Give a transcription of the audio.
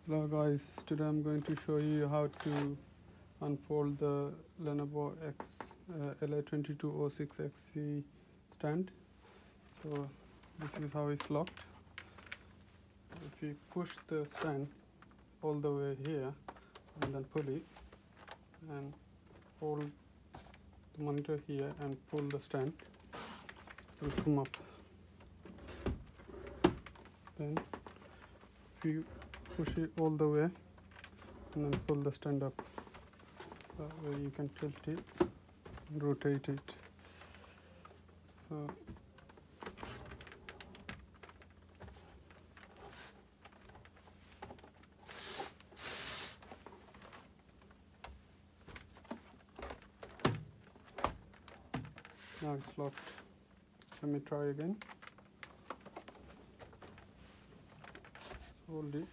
Hello guys, today I'm going to show you how to unfold the Lenovo LA2206XC stand. So this is how it's locked. If you push the stand all the way here and then pull it and hold the monitor here and pull the stand, it will come up. Then if you push it all the way and then pull the stand up, that way you can tilt it and rotate it. So now it's locked. Let me try again. Hold it.